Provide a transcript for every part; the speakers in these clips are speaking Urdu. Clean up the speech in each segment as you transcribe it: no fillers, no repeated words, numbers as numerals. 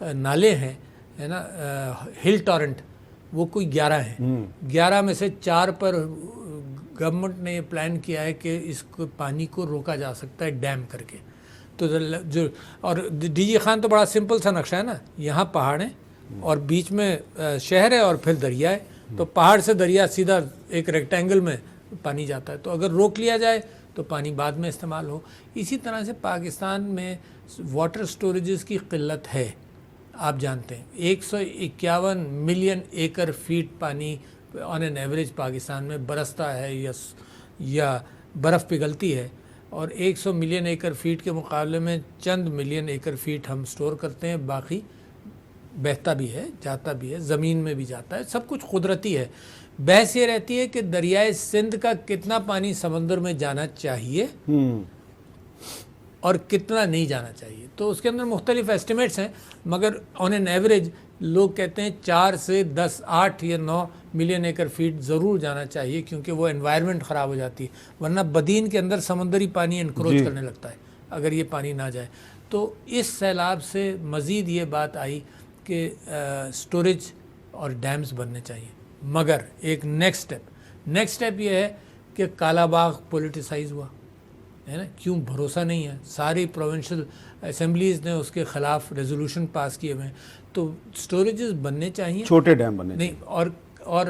نالے ہیں ہے نا ہل ٹورنٹ، وہ کوئی 11 ہیں، 11 میں سے 4 پر گورنمنٹ نے یہ پلان کیا ہے کہ اس کو پانی کو روکا جا سکتا ہے ڈیم کر کے. تو جو اور ڈی جی خان تو بڑا سمپل سا نقشہ ہے نا، یہاں پہاڑ ہیں اور بیچ میں شہر ہے اور پھر دریا ہے، تو پہاڑ سے دریا سیدھا ایک ریکٹینگل میں پانی جاتا ہے. تو اگر روک لیا جائے تو پانی بعد میں استعمال ہو. اسی طرح سے پاکستان میں واٹر سٹوریجز کی قلت ہے، آپ جانتے ہیں 151 ملین ایکر فیٹ پانی آن این ایوریج پاکستان میں برستا ہے یا برف پگھلتی ہے، اور 100 ملین ایکر فیٹ کے مقابلے میں چند ملین ایکر فیٹ ہم سٹور کرتے ہیں، باقی بہتا بھی ہے، جاتا بھی ہے، زمین میں بھی جاتا ہے، سب کچھ قدرتی ہے. بحث یہ رہتی ہے کہ دریائے سندھ کا کتنا پانی سمندر میں جانا چاہیے اور کتنا نہیں جانا چاہیے. تو اس کے اندر مختلف ایسٹیمیٹس ہیں، مگر آن این ایوریج لوگ کہتے ہیں 4 سے 10، 8 یا 9 ملین ایکر فیٹ ضرور جانا چاہیے، کیونکہ وہ انوائرمنٹ خراب ہو جاتی ہے، ورنہ بدین کے اندر سمندری پانی انکروچ کرنے لگتا ہے اگر یہ پانی نہ جائے. تو اس سیلاب سے مزید یہ بات آئی کہ سٹوریج اور ڈیمز بننے چاہیے. مگر ایک نیکسٹ اسٹیپ یہ ہے کہ کالا باغ پولیٹیسائز ہوا ہے نا، کیوں بھروسہ نہیں ہے. ساری پروونشل اسمبلیز نے اس کے خلاف ریزولوشن پاس کیے ہوئے ہیں. تو سٹوریجز بننے چاہیے، چھوٹے ڈیم بننے نہیں، اور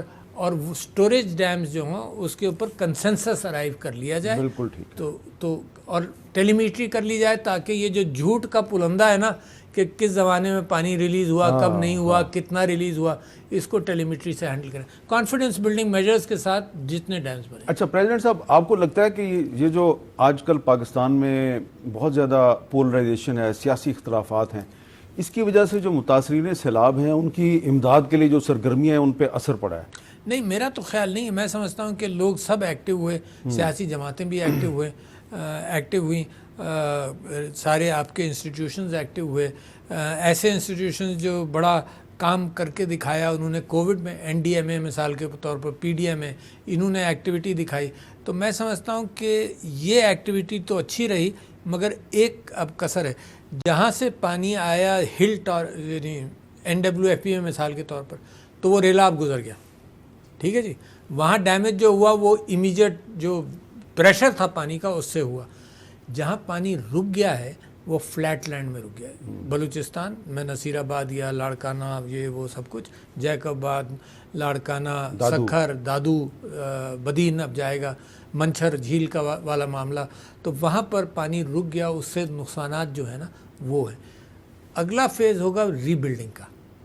سٹوریج ڈیمز جو ہوں اس کے اوپر کنسنسس ارائیو کر لیا جائے. بالکل ٹھیک ہے. تو اور ٹیلی میٹری کر لی جائے، تاکہ یہ جو جھوٹ کا پلندہ ہے نا کہ کس زمانے میں پانی ریلیز ہوا، کب نہیں ہوا، کتنا ریلیز ہوا، اس کو ٹیلی میٹری سے ہینڈل کریں، کانفیڈنس بلڈنگ میجرز کے ساتھ جتنے ڈیمز بنے. اچھا پریزیڈنٹ صاحب، آپ کو لگتا ہے کہ یہ جو آج کل پاکستان میں بہت زیادہ پولرائزیشن ہے، سیاسی اختلافات ہیں، اس کی وجہ سے جو متاثرین سیلاب ہیں ان کی امداد کے لیے جو سرگرمیاں ہیں ان پہ اثر پڑا ہے؟ نہیں، میرا تو خیال نہیں ہے. میں سمجھتا ہوں کہ لوگ سب ایکٹیو ہوئے، سیاسی جماعتیں بھی ایکٹیو ہوئیں، سارے آپ کے انسٹیٹیوشنز ایکٹیو ہوئے. ایسے انسٹیٹیوشنز جو بڑا کام کر کے دکھایا انہوں نے کووڈ میں، این ڈی ایم اے مثال کے طور پر، پی ڈی ایم اے، انہوں نے ایکٹیویٹی دکھائی. تو میں سمجھتا ہوں کہ یہ ایکٹیویٹی تو اچھی رہی، مگر ایک اب کسر ہے. جہاں سے پانی آیا یعنی این ڈبلیو ایف پی میں مثال کے طور پر، تو وہ ریلاب گزر گیا، ٹھیک ہے جی. وہاں ڈیمیج جو ہوا وہ امیجیٹ جو پریشر تھا پانی کا اس سے ہوا. جہاں پانی رک گیا ہے وہ فلیٹ لینڈ میں رک گیا ہے. بلوچستان میں نصیر آباد یا لاڑکانہ، یہ وہ سب کچھ، جیکب آباد، لاڑکانہ، سکھر، دادو، بدین اب جائے گا، منچھر جھیل کا والا معاملہ، تو وہاں پر پانی رک گیا. اس سے نقصانات جو ہے نا وہ ہے. اگلا فیز ہوگا ری بلڈنگ کا،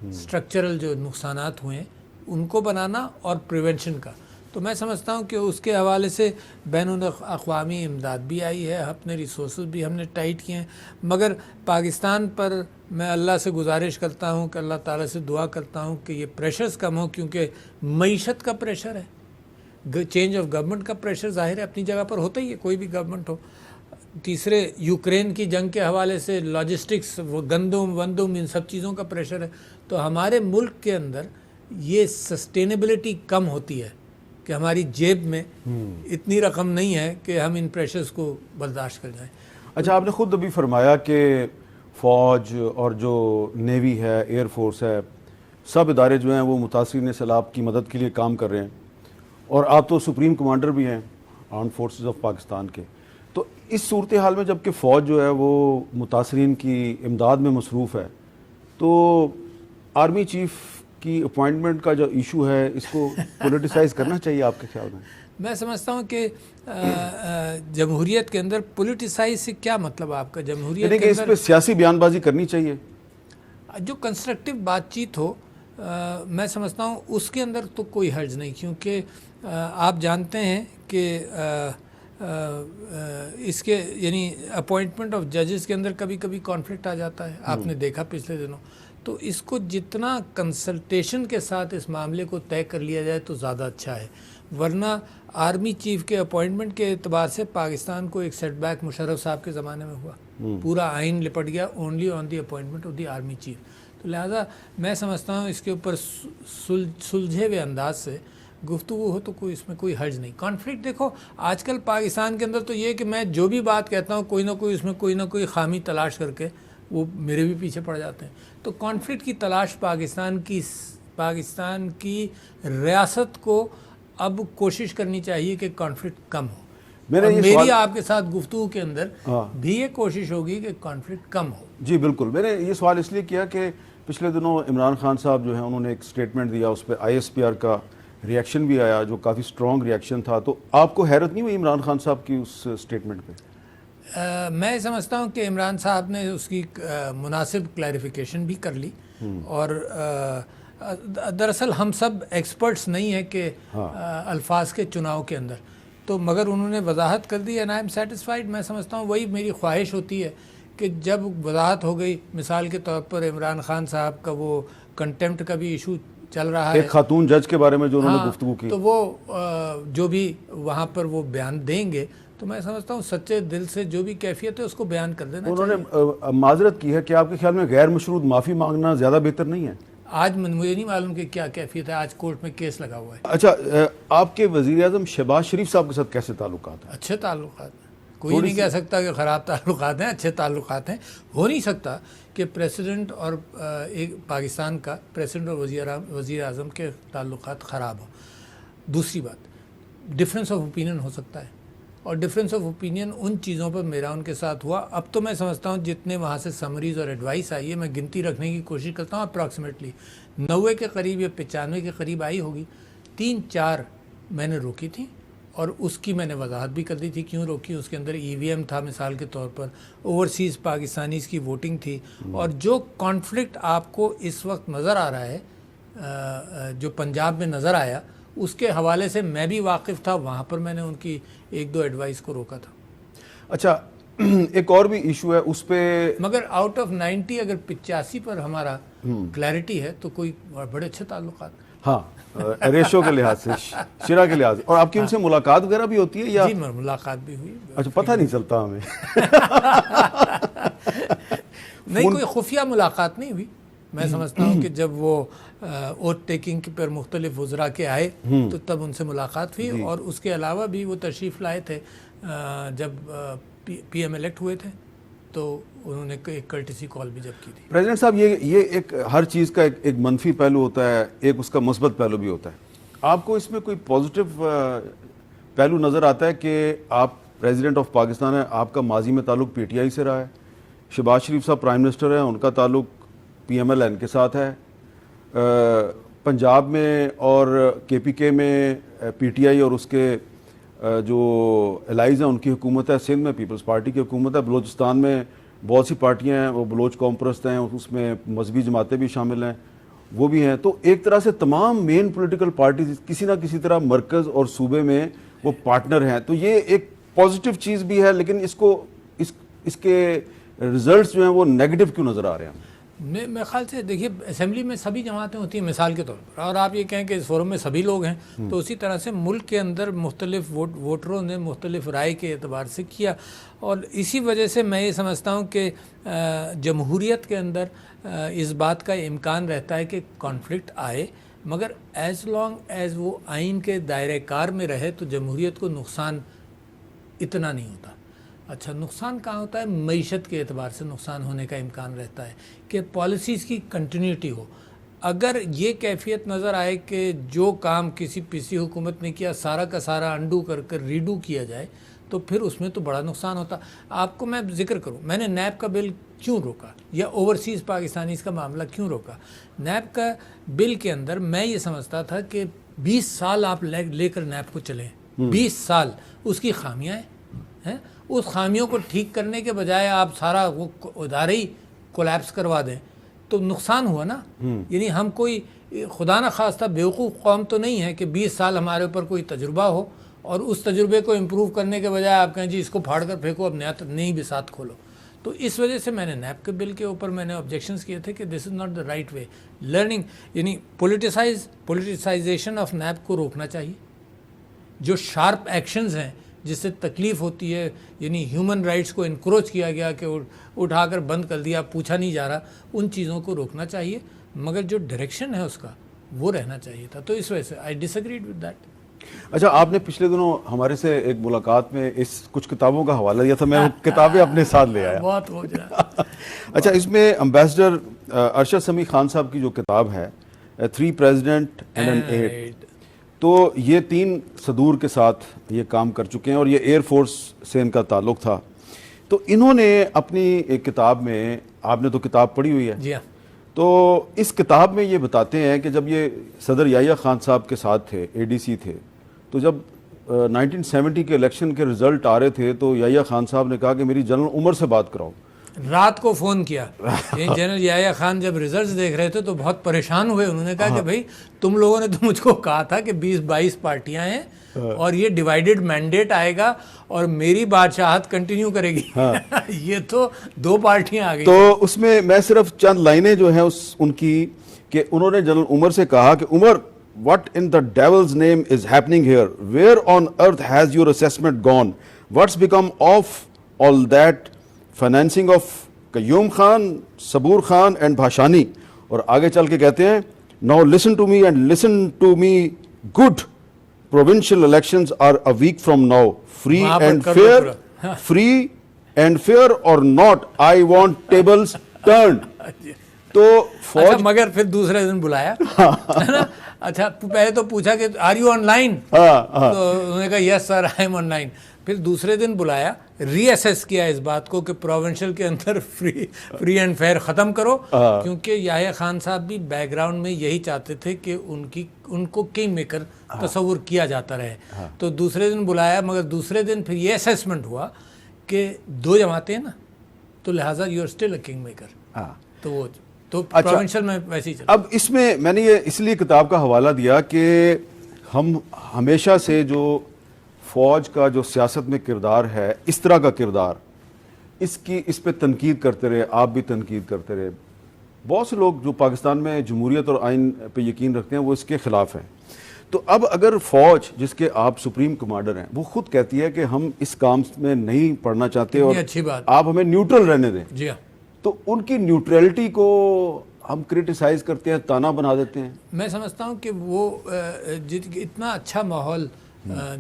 اسٹرکچرل جو نقصانات ہوئے ہیں ان کو بنانا اور پریونشن کا. تو میں سمجھتا ہوں کہ اس کے حوالے سے بین الاقوامی امداد بھی آئی ہے، اپنے ریسورسز بھی ہم نے ٹائٹ کیے ہیں. مگر پاکستان پر میں اللہ سے گزارش کرتا ہوں کہ اللہ تعالیٰ سے دعا کرتا ہوں کہ یہ پریشرز کم ہوں، کیونکہ معیشت کا پریشر ہے، چینج آف گورنمنٹ کا پریشر ظاہر ہے اپنی جگہ پر ہوتا ہی ہے، کوئی بھی گورنمنٹ ہو. تیسرے یوکرین کی جنگ کے حوالے سے لاجسٹکس، گندم ان سب چیزوں کا پریشر ہے. تو ہمارے ملک کے اندر یہ سسٹینیبلٹی کم ہوتی ہے کہ ہماری جیب میں اتنی رقم نہیں ہے کہ ہم ان پریشرز کو برداشت کر جائیں. اچھا، آپ نے خود ابھی فرمایا کہ فوج اور جو نیوی ہے، ایئر فورس ہے، سب ادارے جو ہیں وہ متاثرین سیلاب کی مدد کے لیے کام کر رہے ہیں، اور آپ تو سپریم کمانڈر بھی ہیں آرمڈ فورسز آف پاکستان کے. تو اس صورتحال میں جب کہ فوج جو ہے وہ متاثرین کی امداد میں مصروف ہے، تو آرمی چیف کی اپوائنٹمنٹ کا جو ایشو ہے اس کو پولیٹیسائز کرنا چاہیے آپ کے خیال میں؟ میں سمجھتا ہوں کہ جمہوریت کے اندر پولیٹیسائز سے کیا مطلب آپ کا؟ جمہوریت یعنی کہ اس پہ سیاسی بیان بازی کرنی چاہیے، جو کنسٹرکٹیو بات چیت ہو، میں سمجھتا ہوں اس کے اندر تو کوئی حرج نہیں. کیونکہ آپ جانتے ہیں کہ اس کے یعنی اپوائنٹمنٹ آف ججز کے اندر کبھی کبھی کانفلکٹ آ جاتا ہے، آپ نے دیکھا پچھلے دنوں. تو اس کو جتنا کنسلٹیشن کے ساتھ اس معاملے کو طے کر لیا جائے تو زیادہ اچھا ہے. ورنہ آرمی چیف کے اپوائنٹمنٹ کے اعتبار سے پاکستان کو ایک سیٹ بیک مشرف صاحب کے زمانے میں ہوا، پورا آئین لپٹ گیا only on the appointment of the army chief. تو لہٰذا میں سمجھتا ہوں اس کے اوپر سلجھے ہوئے انداز سے گفتگو ہو تو کوئی اس میں کوئی حرج نہیں. کانفلکٹ دیکھو آج کل پاکستان کے اندر تو یہ کہ میں جو بھی بات کہتا ہوں کوئی نہ کوئی اس میں کوئی نہ کوئی خامی تلاش کر کے وہ میرے بھی پیچھے پڑ جاتے ہیں. تو کانفلکٹ کی تلاش پاکستان کی ریاست کو اب کوشش کرنی چاہیے کہ کانفلکٹ کم ہو. اور میری آپ کے ساتھ گفتگو کے اندر بھی یہ کوشش ہوگی کہ کانفلکٹ کم ہو. جی بالکل. میں نے یہ سوال اس لیے کیا کہ پچھلے دنوں عمران خان صاحب جو ہیں انہوں نے ایک سٹیٹمنٹ دیا, اس پہ ISPR کا ریئیکشن بھی آیا جو کافی سٹرونگ ریئیکشن تھا. تو آپ کو حیرت نہیں ہوئی عمران خان صاحب کی اس سٹیٹمنٹ پہ؟ میں سمجھتا ہوں کہ عمران صاحب نے اس کی مناسب کلیریفیکیشن بھی کر لی, اور دراصل ہم سب ایکسپرٹس نہیں ہیں کہ الفاظ کے چناؤ کے اندر, تو مگر انہوں نے وضاحت کر دی, اینڈ آئی ایم سیٹسفائیڈ. میں سمجھتا ہوں وہی میری خواہش ہوتی ہے کہ جب وضاحت ہو گئی, مثال کے طور پر عمران خان صاحب کا وہ کنٹیمپٹ کا بھی ایشو چل رہا ہے, ایک خاتون جج کے بارے میں جو انہوں نے گفتگو کی, تو وہ جو بھی وہاں پر وہ بیان دیں گے تو میں سمجھتا ہوں سچے دل سے جو بھی کیفیت ہے اس کو بیان کر دینا چاہیے. انہوں نے معذرت کی ہے کہ آپ کے خیال میں غیر مشروط معافی مانگنا زیادہ بہتر نہیں ہے؟ آج مجھے نہیں معلوم کہ کیا کیفیت ہے, آج کورٹ میں کیس لگا ہوا ہے. اچھا, آپ کے وزیر اعظم شہباز شریف صاحب کے ساتھ کیسے تعلقات ہیں؟ اچھے تعلقات ہیں, کوئی نہیں کہہ سکتا کہ خراب تعلقات ہیں, اچھے تعلقات ہیں. ہو نہیں سکتا کہ پریسیڈنٹ اور ایک پاکستان کا پریسیڈنٹ اور وزیر اعظم کے تعلقات خراب ہوں. دوسری بات, ڈفرینس آف اوپینین ہو سکتا ہے, اور ڈفرینس آف اوپینین ان چیزوں پر میرا ان کے ساتھ ہوا. اب تو میں سمجھتا ہوں جتنے وہاں سے سمریز اور ایڈوائس آئی ہے, میں گنتی رکھنے کی کوشش کرتا ہوں, اپراکسیمیٹلی 90 کے قریب یا 95 کے قریب آئی ہوگی. 3-4 میں نے روکی تھی, اور اس کی میں نے وضاحت بھی کر دی تھی کیوں روکی. اس کے اندر EVM تھا مثال کے طور پر, اوورسیز پاکستانیز کی ووٹنگ تھی, اور جو کانفلکٹ آپ کو اس وقت نظر آ رہا ہے جو پنجاب میں نظر آیا, اس کے حوالے سے میں بھی واقف تھا. وہاں پر میں نے ان کی 1-2 ایڈوائس کو روکا تھا. اچھا, ایک اور بھی ایشو ہے اس پہ, مگر آؤٹ آف 90 اگر 85 پر ہمارا کلیئرٹی ہے تو کوئی بڑے اچھے تعلقات. ہاں, ریشو کے لحاظ سے, شرح کے لحاظ سے. اور آپ کی ان سے ملاقات وغیرہ بھی ہوتی ہے یا؟ جی ملاقات بھی ہوئی. اچھا, پتہ نہیں چلتا ہمیں. نہیں, کوئی خفیہ ملاقات نہیں ہوئی. میں سمجھتا ہوں کہ جب وہ اوتھ ٹیکنگ پر مختلف وزراء کے آئے تو تب ان سے ملاقات ہوئی, اور اس کے علاوہ بھی وہ تشریف لائے تھے جب PM الیکٹ ہوئے تھے, تو انہوں نے ایک کرٹسی کال بھی جب کی تھی. پریزیڈنٹ صاحب, یہ ایک ہر چیز کا ایک منفی پہلو ہوتا ہے, ایک اس کا مثبت پہلو بھی ہوتا ہے. آپ کو اس میں کوئی پازیٹیو پہلو نظر آتا ہے کہ آپ پریزیڈنٹ آف پاکستان ہیں, آپ کا ماضی میں تعلق PTI سے رہا ہے, شہباز شریف صاحب پرائم منسٹر ہیں, ان کا تعلق PMLN کے ساتھ ہے, پنجاب میں اور KPK میں PTI اور اس کے جو الائز ہیں ان کی حکومت ہے, سندھ میں پیپلز پارٹی کی حکومت ہے, بلوچستان میں بہت سی پارٹیاں ہیں, وہ بلوچ قوم پرست ہیں, اس میں مذہبی جماعتیں بھی شامل ہیں, وہ بھی ہیں. تو ایک طرح سے تمام مین پولیٹیکل پارٹیز کسی نہ کسی طرح مرکز اور صوبے میں وہ پارٹنر ہیں. تو یہ ایک پازیٹیو چیز بھی ہے, لیکن اس کو اس کے ریزلٹس جو ہیں وہ نیگیٹو کیوں نظر آ رہے ہیں؟ میرے خیال سے دیکھیے, اسمبلی میں سبھی جماعتیں ہوتی ہیں مثال کے طور پر, اور آپ یہ کہیں کہ اس فورم میں سبھی لوگ ہیں, تو اسی طرح سے ملک کے اندر مختلف ووٹروں نے مختلف رائے کے اعتبار سے کیا, اور اسی وجہ سے میں یہ سمجھتا ہوں کہ جمہوریت کے اندر اس بات کا امکان رہتا ہے کہ کانفلکٹ آئے, مگر ایز لانگ ایز وہ آئین کے دائرۂ کار میں رہے تو جمہوریت کو نقصان اتنا نہیں ہوتا. اچھا, نقصان کہاں ہوتا ہے؟ معیشت کے اعتبار سے نقصان ہونے کا امکان رہتا ہے کہ پالیسیز کی کنٹینیوٹی ہو. اگر یہ کیفیت نظر آئے کہ جو کام کسی پچھلی حکومت نے کیا سارا کا سارا انڈو کر ریڈو کیا جائے تو پھر اس میں تو بڑا نقصان ہوتا. آپ کو میں ذکر کروں, میں نے نیب کا بل کیوں روکا یا اوورسیز پاکستانیز کا معاملہ کیوں روکا. نیب کا بل کے اندر میں یہ سمجھتا تھا کہ 20 سال آپ لے کر نیب کو چلیں, 20 سال اس کی خامیاں ہیں, اس خامیوں کو ٹھیک کرنے کے بجائے آپ سارا وہ ادارے ہی کولیپس کروا دیں تو نقصان ہوا نا. یعنی ہم کوئی خدا نہ خواستہ بیوقوف قوم تو نہیں ہے کہ 20 سال ہمارے اوپر کوئی تجربہ ہو اور اس تجربے کو امپروو کرنے کے بجائے آپ کہیں جی اس کو پھاڑ کر پھینکو, اب نئی بساط کھولو. تو اس وجہ سے میں نے نیب کے بل کے اوپر میں نے آبجیکشنز کیے تھے کہ this is not the right way. Learning یعنی پولیٹیسائزیشن آف نیب کو روکنا چاہیے. جو شارپ ایکشنز ہیں جس سے تکلیف ہوتی ہے, یعنی ہیومن رائٹس کو انکروچ کیا گیا کہ اٹھا کر بند کر دیا, پوچھا نہیں جا رہا, ان چیزوں کو روکنا چاہیے, مگر جو ڈائریکشن ہے اس کا وہ رہنا چاہیے تھا. تو اس وجہ سے آئی ڈس ایگریڈ ود دیٹ. اچھا، آپ نے پچھلے دنوں ہمارے سے ایک ملاقات میں اس کچھ کتابوں کا حوالہ دیا تھا، میں وہ کتابیں اپنے ساتھ لے آیا. بہت ہو جائے. اچھا، اس میں امبیسڈر ارشد سمیع خان صاحب کی جو کتاب ہے 3 President and an Aide، تو یہ 3 صدور کے ساتھ یہ کام کر چکے ہیں اور یہ ایئر فورس سے ان کا تعلق تھا. تو انہوں نے اپنی ایک کتاب میں، آپ نے تو کتاب پڑھی ہوئی ہے، جی ہاں، تو اس کتاب میں یہ بتاتے ہیں کہ جب یہ صدر یحییٰ خان صاحب کے ساتھ تھے، ADC تھے، تو جب 1970 کے الیکشن کے رزلٹ آ رہے تھے تو یحییٰ خان صاحب نے کہا کہ میری جنرل عمر سے بات کراؤ. رات کو فون کیا. جنرل یحییٰ خان جب ریزلٹس دیکھ رہے تھے تو بہت پریشان ہوئے. انہوں نے کہا کہ بھائی تم لوگوں نے تو مجھ کو کہا تھا کہ 20-22 پارٹیاں ہیں اور یہ ڈیوائیڈڈ مینڈیٹ آئے گا اور میری بادشاہت کنٹینیو کرے گی. یہ تو 2 پارٹیاں آ گئی. تو اس میں صرف چند لائنیں جو ہیں ان کی، کہ انہوں نے جنرل عمر سے کہا کہ عمر، what in the devil's name is happening here? Where on earth has your assessment gone? What's become of all that financing of Qayyum Khan, Sabur Khan and Bhashani? اور آگے چل کے کہتے ہیں now listen to me and listen to me good. Provincial elections are a week from now. Free and fair, free and fair or not, I want tables turned. تو اچھا، مگر پھر دوسرے دن بلایا ہے نا. اچھا، پہلے تو پوچھا کہ آر یو آن لائن، تو انہوں نے کہا یس سر آئی ایم آن لائن. پھر دوسرے دن بلایا، ری اسیس کیا اس بات کو کہ پروونشل کے اندر فری اینڈ فیئر ختم کرو، کیونکہ یحییٰ خان صاحب بھی بیک گراؤنڈ میں یہی چاہتے تھے کہ ان کو کنگ میکر تصور کیا جاتا رہے. تو دوسرے دن بلایا، مگر دوسرے دن پھر یہ اسیسمنٹ ہوا کہ 2 جماعتیں ہیں نا، تو لہٰذا you are still a king maker. تو وہ تو پروونشل میں ویسے ہی چلا. اب اس میں میں نے یہ اس لیے کتاب کا حوالہ دیا کہ ہم ہمیشہ سے جو فوج کا جو سیاست میں کردار ہے، اس طرح کا کردار، اس پہ تنقید کرتے رہے، آپ بھی تنقید کرتے رہے. بہت سے لوگ جو پاکستان میں جمہوریت اور آئین پہ یقین رکھتے ہیں وہ اس کے خلاف ہیں. تو اب اگر فوج جس کے آپ سپریم کمانڈر ہیں وہ خود کہتی ہے کہ ہم اس کام میں نہیں پڑھنا چاہتے اور اچھی بات، آپ ہمیں نیوٹرل رہنے دیں، جی ہاں، تو ان کی نیوٹرلٹی کو ہم کرٹیسائز کرتے ہیں، تانا بنا دیتے ہیں. میں سمجھتا ہوں کہ وہ اتنا اچھا ماحول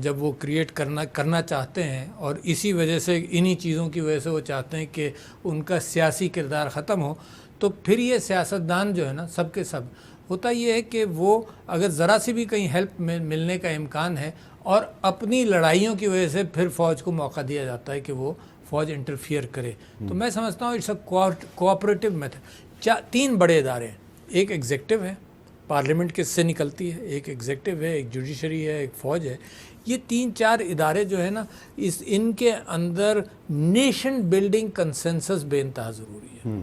جب وہ کریٹ کرنا چاہتے ہیں، اور اسی وجہ سے انہی چیزوں کی وجہ سے وہ چاہتے ہیں کہ ان کا سیاسی کردار ختم ہو، تو پھر یہ سیاستدان جو ہے نا، سب کے سب ہوتا یہ ہے کہ وہ اگر ذرا سی بھی کہیں ہیلپ ملنے کا امکان ہے، اور اپنی لڑائیوں کی وجہ سے پھر فوج کو موقع دیا جاتا ہے کہ وہ فوج انٹرفیئر کرے. تو میں سمجھتا ہوں اٹس اے کوآپریٹو میتھڈ. 3 بڑے ادارے ہیں، ایک ایگزیکٹو ہے، پارلیمنٹ کس سے نکلتی ہے، ایک ایگزیکٹو ہے، ایک جوڈیشری ہے، ایک فوج ہے. یہ 3-4 ادارے جو ہے نا، ان کے اندر نیشن بلڈنگ کنسنسس بے انتہا ضروری ہے.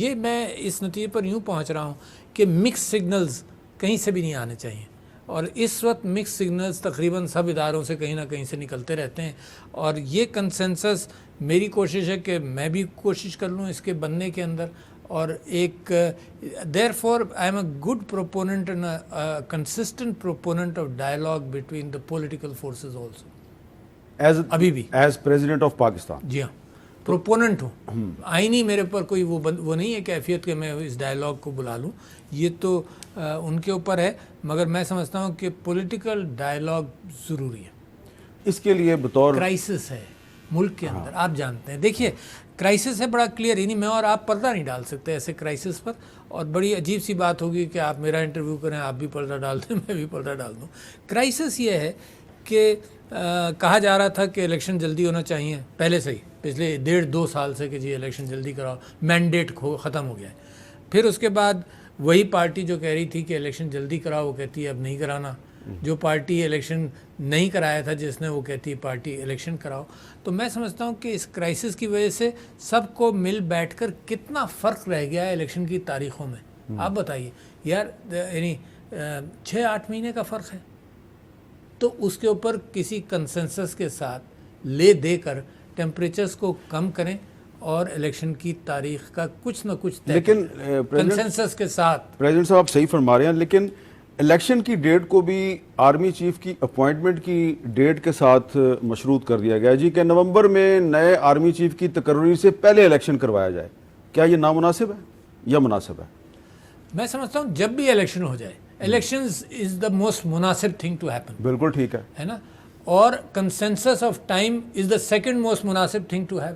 یہ میں اس نتیجے پر یوں پہنچ رہا ہوں کہ مکس سگنلز کہیں سے بھی نہیں آنے چاہیے، اور اس وقت مکس سگنلز تقریباً سب اداروں سے کہیں نہ کہیں سے نکلتے رہتے ہیں. اور یہ کنسنسس میری کوشش ہے کہ میں بھی کوشش کر لوں اس کے بننے کے اندر. اور ایک therefore I am a good proponent and a consistent proponent of dialogue between the political forces also. ابھی بھی ایز پریزیڈنٹ آف پاکستان. جی ہاں، پروپوننٹ ہوں. آئینی میرے پر کوئی وہ نہیں ہے کیفیت کہ میں اس ڈائلاگ کو بلا لوں، یہ تو ان کے اوپر ہے. مگر میں سمجھتا ہوں کہ پولیٹیکل ڈائلاگ ضروری ہے. اس کے لیے بطور کرائسس ہے ملک کے اندر، آپ جانتے ہیں. دیکھیے کرائسس ہے بڑا کلیئر، ہی نہیں میں اور آپ پردہ نہیں ڈال سکتے ایسے کرائسس پر. اور بڑی عجیب سی بات ہوگی کہ آپ میرا انٹرویو کریں، آپ بھی پردہ ڈال دیں، میں بھی پردہ ڈال دوں. کرائسس یہ ہے کہ کہا جا رہا تھا کہ الیکشن جلدی ہونا چاہیے پہلے سے ہی، پچھلے 1.5-2 سال سے کہ جی الیکشن جلدی کراؤ، مینڈیٹ ختم ہو گیا ہے. پھر اس کے بعد وہی پارٹی جو کہہ رہی تھی کہ الیکشن جلدی کراؤ وہ کہتی ہے اب نہیں کرانا. جو پارٹی الیکشن نہیں کرایا تھا جس نے، وہ کہتی ہے پارٹی الیکشن کراؤ. تو میں سمجھتا ہوں کہ اس کرائسس کی وجہ سے سب کو مل بیٹھ کر کتنا فرق رہ گیا ہے الیکشن کی تاریخوں میں. آپ بتائیے یار، یعنی 6-8 مہینے کا فرق ہے. تو اس کے اوپر کسی کنسنسس کے ساتھ لے دے کر ٹیمپریچرز کو کم کریں اور الیکشن کی تاریخ کا کچھ نہ کچھ لیکن کنسنسس کے ساتھ. پریزیڈنٹ صاحب آپ صحیح فرما رہے ہیں، لیکن الیکشن کی ڈیٹ کو بھی آرمی چیف کی اپوائنٹمنٹ کی ڈیٹ کے ساتھ مشروط کر دیا گیا جی کہ نومبر میں نئے آرمی چیف کی تقرری سے پہلے الیکشن کروایا جائے. کیا یہ نامناسب ہے یا مناسب ہے؟ میں سمجھتا ہوں جب بھی الیکشن ہو جائے، الیکشنز از دا موسٹ مناسب تھنگ ٹو ہیپن، بالکل ٹھیک ہے نا، اور consensus of time is the second most مناسب تھنگ ٹو ہیو.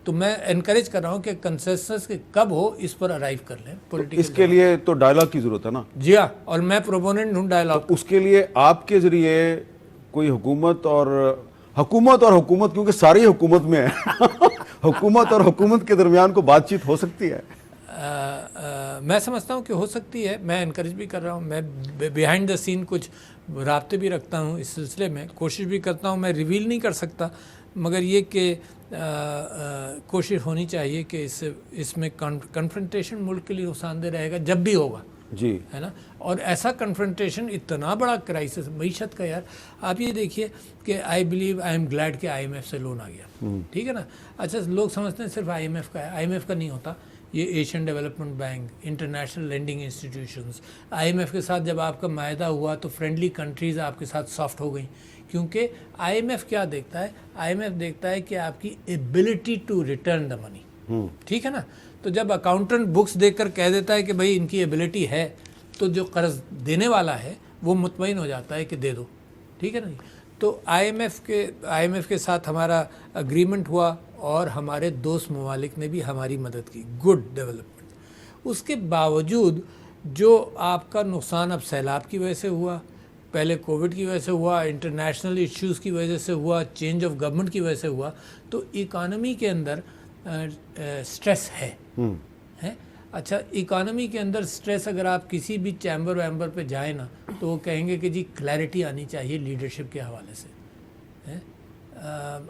تو میں انکریج کر رہا ہوں کہ کنسنسس کب ہو اس پر ارائیو کر لیں پولیٹیکل. اس کے لیے تو ڈائلاگ کی ضرورت ہے نا. جی ہاں، اور میں پروپوننٹ ہوں ڈائلاگ. اس کے لیے آپ کے ذریعے کوئی حکومت اور حکومت کیونکہ ساری حکومت میں ہے حکومت اور حکومت کے درمیان کو بات چیت ہو سکتی ہے؟ میں سمجھتا ہوں کہ ہو سکتی ہے. میں انکریج بھی کر رہا ہوں. میں بیہائنڈ دا سین کچھ رابطے بھی رکھتا ہوں اس سلسلے میں، کوشش بھی کرتا ہوں. میں ریویل نہیں کر سکتا، مگر یہ کہ کوشش ہونی چاہیے کہ اس میں کنفرنٹیشن ملک کے لیے نقصان دہ رہے گا جب بھی ہوگا، جی، ہے نا. اور ایسا کنفرنٹیشن اتنا بڑا کرائسس معیشت کا، یار آپ یہ دیکھیے کہ آئی ایم گلیڈ کہ IMF سے لون آ گیا، ٹھیک ہے نا. اچھا، لوگ سمجھتے ہیں صرف IMF کا ہے. IMF کا نہیں ہوتا، یہ Asian development bank, international lending institutions. IMF کے ساتھ جب آپ کا معاہدہ ہوا تو فرینڈلی کنٹریز آپ کے ساتھ سافٹ ہو گئیں، کیونکہ IMF کیا دیکھتا ہے؟ IMF دیکھتا ہے کہ آپ کی ایبلٹی ٹو ریٹرن دا منی، ٹھیک ہے نا. تو جب اکاؤنٹنٹ بکس دیکھ کر کہہ دیتا ہے کہ بھائی ان کی ایبلٹی ہے، تو جو قرض دینے والا ہے وہ مطمئن ہو جاتا ہے کہ دے دو، ٹھیک ہے نا. تو IMF کے ساتھ ہمارا اگریمنٹ ہوا اور ہمارے دوست ممالک نے بھی ہماری مدد کی، گڈ ڈیولپمنٹ. اس کے باوجود جو آپ کا نقصان اب سیلاب کی وجہ سے ہوا، پہلے کووڈ کی وجہ سے ہوا، انٹرنیشنل ایشوز کی وجہ سے ہوا، چینج آف گورنمنٹ کی وجہ سے ہوا، تو اکانومی کے اندر سٹریس ہے. اچھا، اکانومی کے اندر سٹریس اگر آپ کسی بھی چیمبر ویمبر پہ جائیں نا تو وہ کہیں گے کہ جی کلیئرٹی آنی چاہیے لیڈرشپ کے حوالے سے.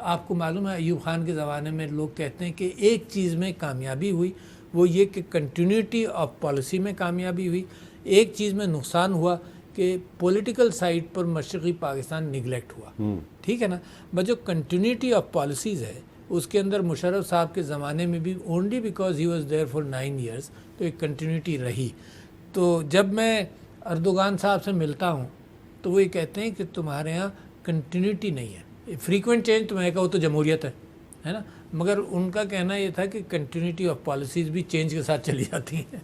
آپ کو معلوم ہے ایوب خان کے زمانے میں لوگ کہتے ہیں کہ ایک چیز میں کامیابی ہوئی، وہ یہ کہ کنٹینیوٹی آف پالیسی میں کامیابی ہوئی. ایک چیز میں نقصان ہوا کہ پولیٹیکل سائڈ پر مشرقی پاکستان نگلیکٹ ہوا، ٹھیک ہے نا. بس جو کنٹینیوٹی آف پالیسیز ہے اس کے اندر مشرف صاحب کے زمانے میں بھی only because he was there for 9 years تو ایک کنٹینیوٹی رہی. تو جب میں اردوغان صاحب سے ملتا ہوں تو وہ یہ کہتے ہیں کہ تمہارے ہاں کنٹینیوٹی نہیں ہے، فریکوینٹ چینج. تو میں کہا وہ تو جمہوریت ہے نا، مگر ان کا کہنا یہ تھا کہ کنٹینیوٹی آف پالیسیز بھی چینج کے ساتھ چلی جاتی ہیں.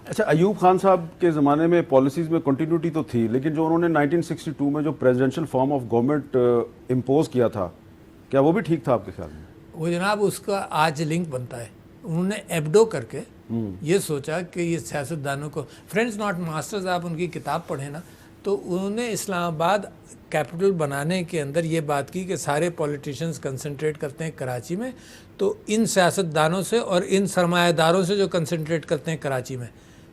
اچھا، ایوب خان صاحب کے زمانے میں پالیسیز میں کنٹینیوٹی تو تھی، لیکن جو انہوں نے 1962 میں جو presidential form of government impose کیا تھا، کیا وہ بھی ٹھیک تھا آپ کے خیال میں؟ وہ جناب اس کا آج لنک بنتا ہے. انہوں نے ایبڈو کر کے یہ سوچا کہ یہ سیاستدانوں کو، فرینڈز ناٹ ماسٹرز، آپ ان کی کتاب پڑھیں نا، تو انہوں نے اسلام آباد کیپٹل بنانے کے اندر یہ بات کی کہ سارے پولیٹیشنز کنسنٹریٹ کرتے ہیں کراچی میں، تو ان سیاستدانوں سے اور ان سرمایہ داروں سے جو کنسنٹریٹ کرتے ہیں کراچی میں،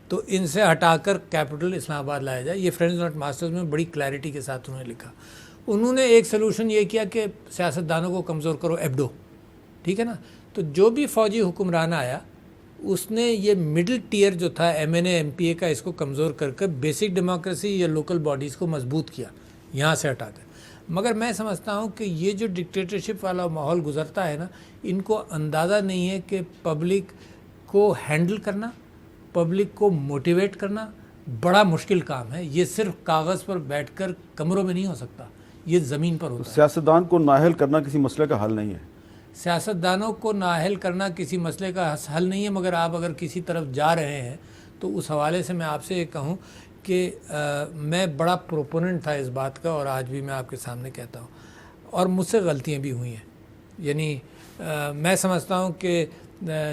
تو ان سے ہٹا کر کیپٹل اسلام آباد لایا جائے. یہ فرینڈز ناٹ ماسٹرز میں بڑی کلیئرٹی کے ساتھ انہوں نے لکھا. انہوں نے ایک سلوشن یہ کیا کہ سیاستدانوں کو کمزور کرو، ایبڈو، ٹھیک ہے نا. تو جو بھی فوجی حکمران آیا اس نے یہ مڈل ٹیئر جو تھا MNA MPA کا، اس کو کمزور کر کر بیسک ڈیموکریسی یا لوکل باڈیز کو مضبوط کیا یہاں سے ہٹا کر. مگر میں سمجھتا ہوں کہ یہ جو ڈکٹیٹرشپ والا ماحول گزرتا ہے نا، ان کو اندازہ نہیں ہے کہ پبلک کو ہینڈل کرنا، پبلک کو موٹیویٹ کرنا بڑا مشکل کام ہے. یہ صرف کاغذ پر بیٹھ کر کمروں میں نہیں ہو سکتا، یہ زمین پر ہوتا ہے. سیاستدان کو نااہل کرنا کسی مسئلے کا حل نہیں ہے. سیاستدانوں کو نااہل کرنا کسی مسئلے کا حل نہیں ہے، مگر آپ اگر کسی طرف جا رہے ہیں تو اس حوالے سے میں آپ سے یہ کہوں کہ میں بڑا پروپوننٹ تھا اس بات کا، اور آج بھی میں آپ کے سامنے کہتا ہوں، اور مجھ سے غلطیاں بھی ہوئی ہیں. یعنی میں سمجھتا ہوں کہ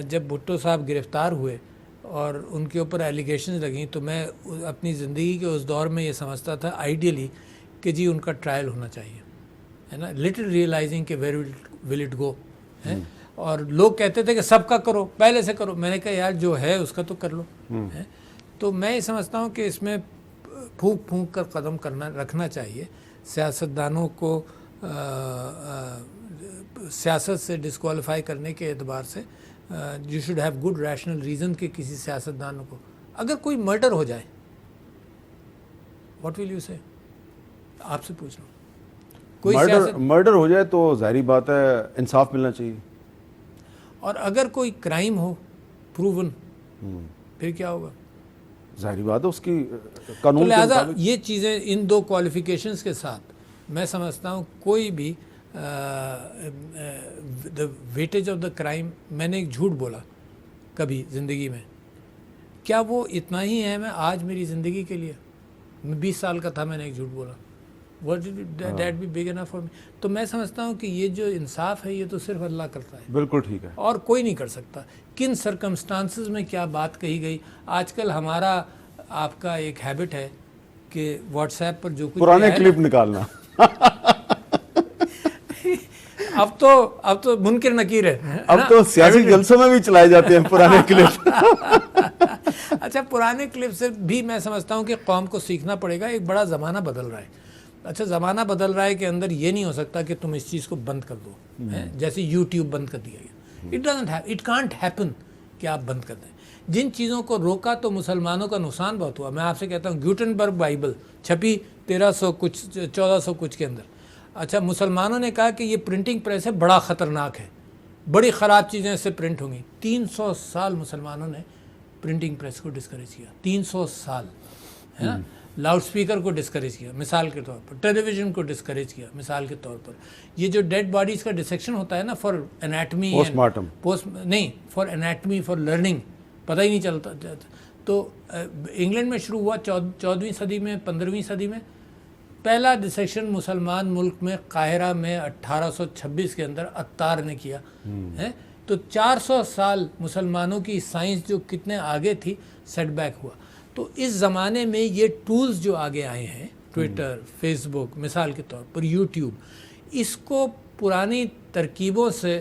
جب بھٹو صاحب گرفتار ہوئے اور ان کے اوپر ایلیگیشنز لگیں تو میں اپنی زندگی کے اس دور میں یہ سمجھتا تھا آئیڈیلی کہ جی ان کا ٹرائل ہونا چاہیے، ہے نا. لٹل ریئلائزنگ کہ ویئر ول اٹ گو ہے. اور لوگ کہتے تھے کہ سب کا کرو، پہلے سے کرو. میں نے کہا یار جو ہے اس کا تو کر لو. تو میں یہ سمجھتا ہوں کہ اس میں پھونک پھونک کر قدم رکھنا چاہیے. سیاستدانوں کو سیاست سے ڈسکوالیفائی کرنے کے اعتبار سے you should have good rational reason کہ کسی سیاستدانوں کو اگر کوئی مرڈر ہو جائے، واٹ ول یو سے؟ آپ سے پوچھ رہا ہوں. مرڈر ہو جائے تو ظاہری بات ہے انصاف ملنا چاہیے. اور اگر کوئی کرائم ہو پروون، پھر کیا ہوگا؟ ظاہری بات ہے اس کی قانون. لہٰذا یہ چیزیں ان دو کوالیفیکیشنز کے ساتھ میں سمجھتا ہوں کوئی بھی دا ویٹیج آف دا کرائم. میں نے ایک جھوٹ بولا کبھی زندگی میں، کیا وہ اتنا ہی اہم ہے آج میری زندگی کے لیے؟ میں 20 سال کا تھا، میں نے ایک جھوٹ بولا. What did that be big enough for me? تو میں سمجھتا ہوں کہ یہ جو انصاف ہے یہ تو صرف اللہ کرتا ہے، بالکل ٹھیک ہے. اور کوئی نہیں کر سکتا. کن سرکمسٹانسز میں کیا بات کہی گئی. آج کل ہمارا آپ کا ایک ہیبٹ ہے کہ واٹس ایپ پر جو کچھ پرانے بھی آئے کلپ نکالنا. اب تو منکر نکیر ہے. اب تو سیاسی جلسوں میں بھی چلائے جاتے ہیں پرانے کلپ. اچھا، پرانے کلپ سے بھی میں سمجھتا ہوں کہ قوم کو سیکھنا پڑے گا. ایک بڑا زمانہ بدل رہا ہے. اچھا، زمانہ بدل رہا ہے کہ اندر یہ نہیں ہو سکتا کہ تم اس چیز کو بند کر دو، جیسے یوٹیوب بند کر دیا گیا. اٹ کانٹ ہیپن کہ آپ بند کر دیں. جن چیزوں کو روکا تو مسلمانوں کا نقصان بہت ہوا. میں آپ سے کہتا ہوں گوٹنبرگ بائبل چھپی 1400 کچھ کے اندر. اچھا، مسلمانوں نے کہا کہ یہ پرنٹنگ پریس ہے، بڑا خطرناک ہے، بڑی خراب چیزیں اس سے پرنٹ ہوں گی. 300 سال مسلمانوں نے پرنٹنگ پریس کو ڈسکریج کیا. 300 سال ہے نا. لاؤڈ سپیکر کو ڈسکریج کیا مثال کے طور پر، ٹیلی ویژن کو ڈسکریج کیا مثال کے طور پر. یہ جو ڈیڈ باڈیز کا ڈسیکشن ہوتا ہے نا، فار انیٹمی، پوسٹ مارٹم، نہیں، فار انیٹمی، فار لرننگ، پتہ ہی نہیں چلتا. تو انگلینڈ میں شروع ہوا 14ویں صدی میں، 15ویں صدی میں. پہلا ڈسیکشن مسلمان ملک میں قاہرہ میں 1826 کے اندر عطار نے کیا ہے. تو 400 سال مسلمانوں کی سائنس جو کتنے آگے تھی سیٹ بیک ہوا. تو اس زمانے میں یہ ٹولز جو آگے آئے ہیں، ٹویٹر، فیس بک مثال کے طور پر، یوٹیوب، اس کو پرانی ترکیبوں سے